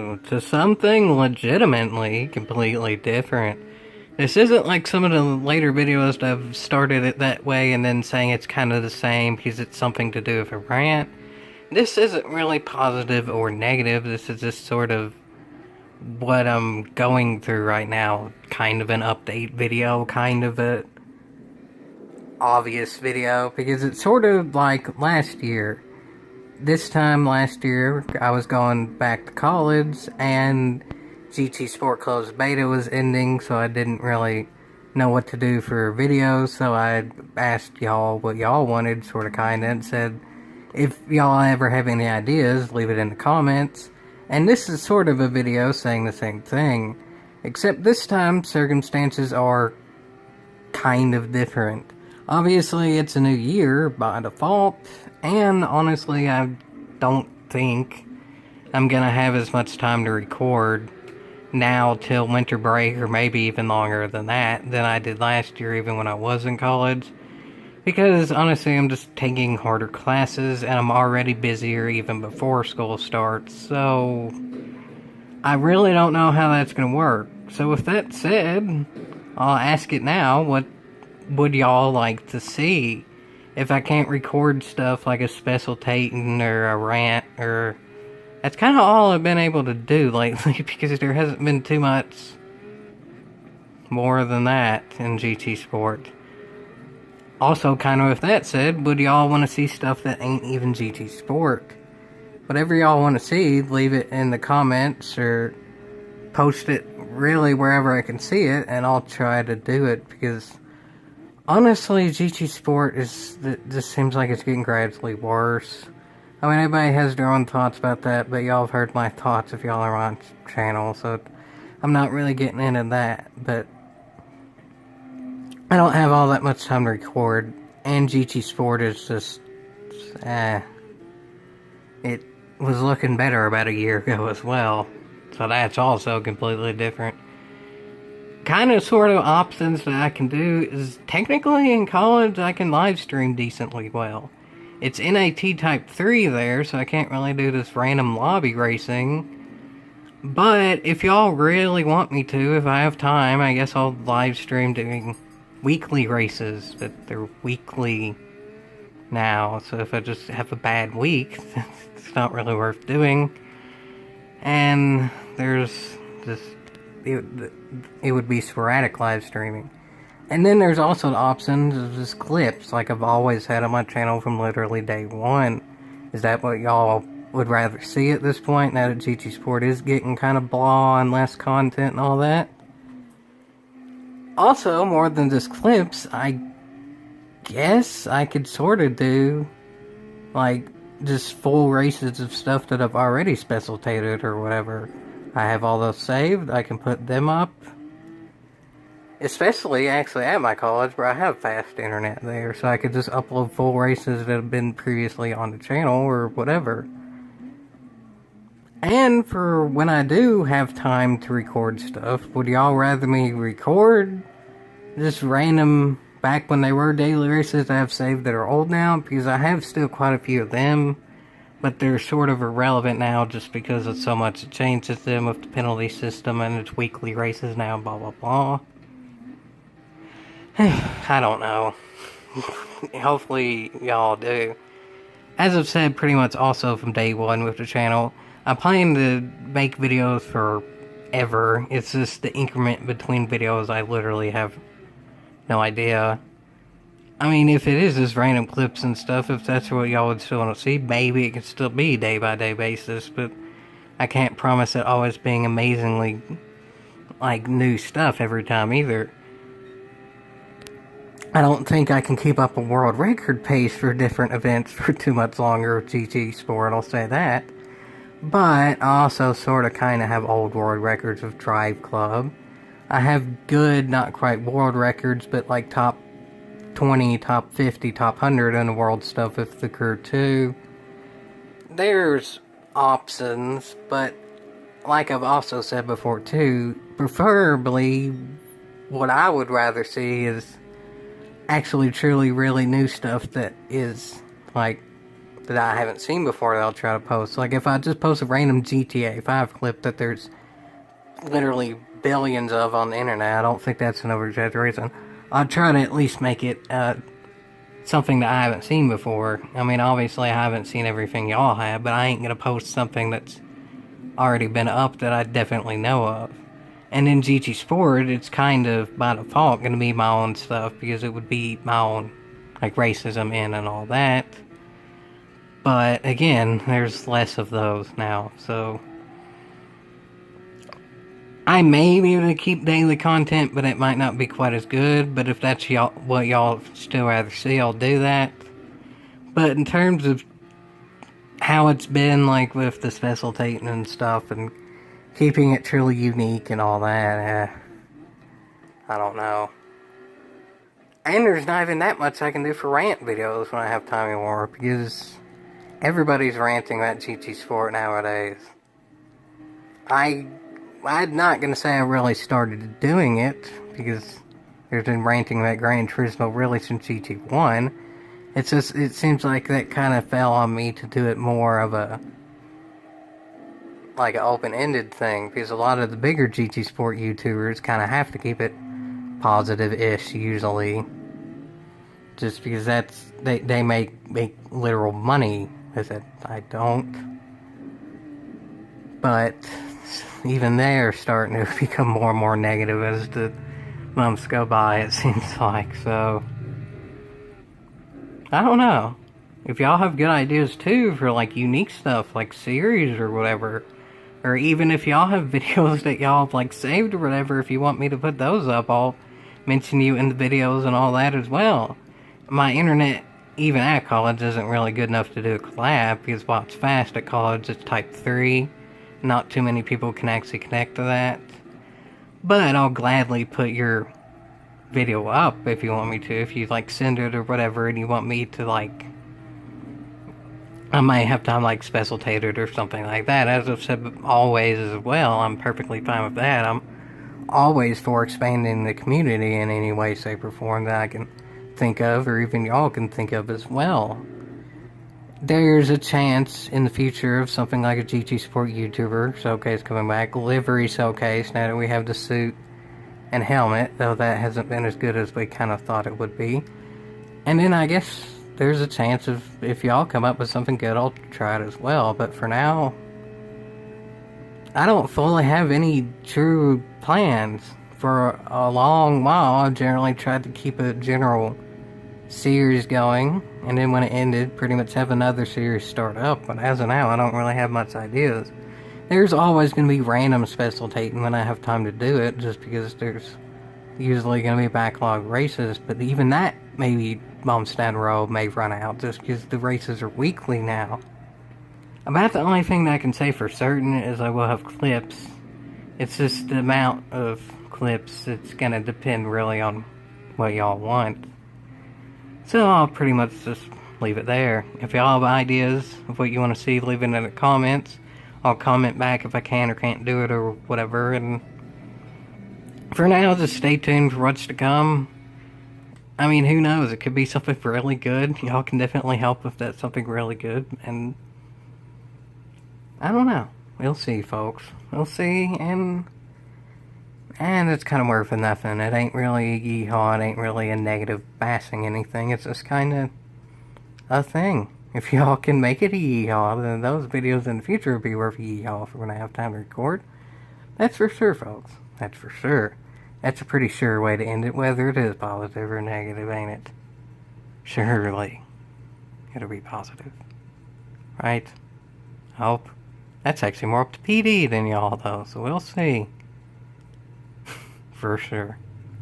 to something legitimately completely different. This isn't like some of the later videos that have started it that way and then saying it's kind of the same because it's something to do with a rant. This isn't really positive or negative. This is just sort of what I'm going through right now. Kind of an update video, kind of a obvious video, because it's sort of like last year. This time last year, I was going back to college, and GT Sport Club's beta was ending, so I didn't really know what to do for videos, so I asked y'all what y'all wanted, sort of kinda, and said, if y'all ever have any ideas, leave it in the comments. And this is sort of a video saying the same thing, except this time circumstances are kind of different. Obviously, it's a new year by default, and honestly, I don't think I'm gonna have as much time to record now till winter break, or maybe even longer than that, than I did last year, even when I was in college. Because honestly, I'm just taking harder classes, and I'm already busier even before school starts, so I really don't know how that's gonna work. So with that said, I'll ask it now, what would y'all like to see? If I can't record stuff like a special Titan or a rant, or... That's kind of all I've been able to do lately, because there hasn't been too much more than that in GT Sport. Also, kind of with that said, would y'all want to see stuff that ain't even GT Sport? Whatever y'all want to see, leave it in the comments, or post it really wherever I can see it, and I'll try to do it, because honestly, GT Sport just seems like it's getting gradually worse. I mean, everybody has their own thoughts about that, but y'all have heard my thoughts if y'all are on channel, so I'm not really getting into that, but I don't have all that much time to record, and GT Sport is just, it was looking better about a year ago as well, so that's also completely different. Kind of sort of options that I can do is, technically in college I can live stream decently well. It's NAT Type 3 there, so I can't really do this random lobby racing. But if y'all really want me to, if I have time, I guess I'll live stream doing weekly races, but they're weekly now, so if I just have a bad week, it's not really worth doing. And there's just... it would be sporadic live streaming. And then there's also the options of just clips, like I've always had on my channel from literally day one. Is that what y'all would rather see at this point, now that GT Sport is getting kind of blah and less content and all that? Also, more than just clips, I guess I could sort of do, like, just full races of stuff that I've already specialtated or whatever. I have all those saved, I can put them up. Especially, actually, at my college, where I have fast internet there, so I could just upload full races that have been previously on the channel, or whatever. And for when I do have time to record stuff, would y'all rather me record just random, back when they were daily races I have saved that are old now? Because I have still quite a few of them, but they're sort of irrelevant now just because of so much changes to them with the penalty system, and it's weekly races now, blah blah blah. I don't know. Hopefully y'all do. As I've said pretty much also from day one with the channel, I plan to make videos forever. It's just the increment between videos, I literally have no idea. I mean, if it is just random clips and stuff, if that's what y'all would still want to see, maybe it could still be day by day basis, but I can't promise it always being amazingly, like, new stuff every time either. I don't think I can keep up a world record pace for different events for too much longer with GT Sport, I'll say that. But I also sort of kind of have old world records with Drive Club. I have good, not quite world records, but like top 20, top 50, top 100 in the world stuff with the Crew 2. There's options, but like I've also said before too, preferably what I would rather see is actually truly really new stuff that is, like, that I haven't seen before that I'll try to post. Like, if I just post a random GTA 5 clip that there's literally billions of on the internet, I don't think that's an over-exaggeration. I'll try to at least make it something that I haven't seen before. I mean, obviously I haven't seen everything y'all have, but I ain't gonna post something that's already been up that I definitely know of. And in GT Sport, it's kind of by default gonna be my own stuff, because it would be my own, like, racism in and all that. But again, there's less of those now, so I may be able to keep daily content, but it might not be quite as good. But if that's what y'all still rather see, I'll do that. But in terms of how it's been, like, with the special taping and stuff, and keeping it truly unique and all that, I don't know. And there's not even that much I can do for rant videos when I have time anymore, because everybody's ranting about GT Sport nowadays. I'm not going to say I really started doing it, because there's been ranting about Gran Turismo really since GT1. It's just, it seems like that kind of fell on me to do it more of a, like, an open-ended thing, because a lot of the bigger GT Sport YouTubers kind of have to keep it positive-ish, usually. Just because that's, they make literal money with it. I don't. But even they're starting to become more and more negative as the months go by, it seems like. So, I don't know. If y'all have good ideas too for, like, unique stuff, like series or whatever, or even if y'all have videos that y'all have, like, saved or whatever, if you want me to put those up, I'll mention you in the videos and all that as well. My internet, even at college, isn't really good enough to do a collab, because while it's fast at college, it's type 3. Not too many people can actually connect to that. But I'll gladly put your video up if you want me to. If you, like, send it or whatever and you want me to, like, I might have time, like, special tated or something like that. As I've said always as well, I'm perfectly fine with that. I'm always for expanding the community in any way, shape, or form that I can think of, or even y'all can think of as well. There's a chance in the future of something like a GT Sport YouTuber showcase coming back, livery showcase, now that we have the suit and helmet, though that hasn't been as good as we kind of thought it would be. And then I guess there's a chance of, if y'all come up with something good, I'll try it as well. But for now, I don't fully have any true plans. For a long while, I've generally tried to keep a general series going, and then when it ended, pretty much have another series start up. But as of now, I don't really have much ideas. There's always going to be random special taping when I have time to do it, just because there's usually going to be backlog races. But even that, maybe months down the road, may run out, just because the races are weekly now. About the only thing that I can say for certain is I will have clips. It's just the amount of clips. It's going to depend really on what y'all want. So I'll pretty much just leave it there. If y'all have ideas of what you want to see, leave it in the comments. I'll comment back if I can or can't do it or whatever. And for now, just stay tuned for what's to come. I mean, who knows? It could be something really good. Y'all can definitely help if that's something really good. And I don't know. We'll see, folks. We'll see. And it's kind of worth nothing. It ain't really a yeehaw. It ain't really a negative bashing anything. It's just kind of a thing. If y'all can make it a yeehaw, then those videos in the future will be worth a yeehaw if we're going to have time to record. That's for sure, folks. That's for sure. That's a pretty sure way to end it, whether it is positive or negative, ain't it? Surely. It'll be positive. Right? I hope. That's actually more up to PD than y'all, though, so we'll see. For sure.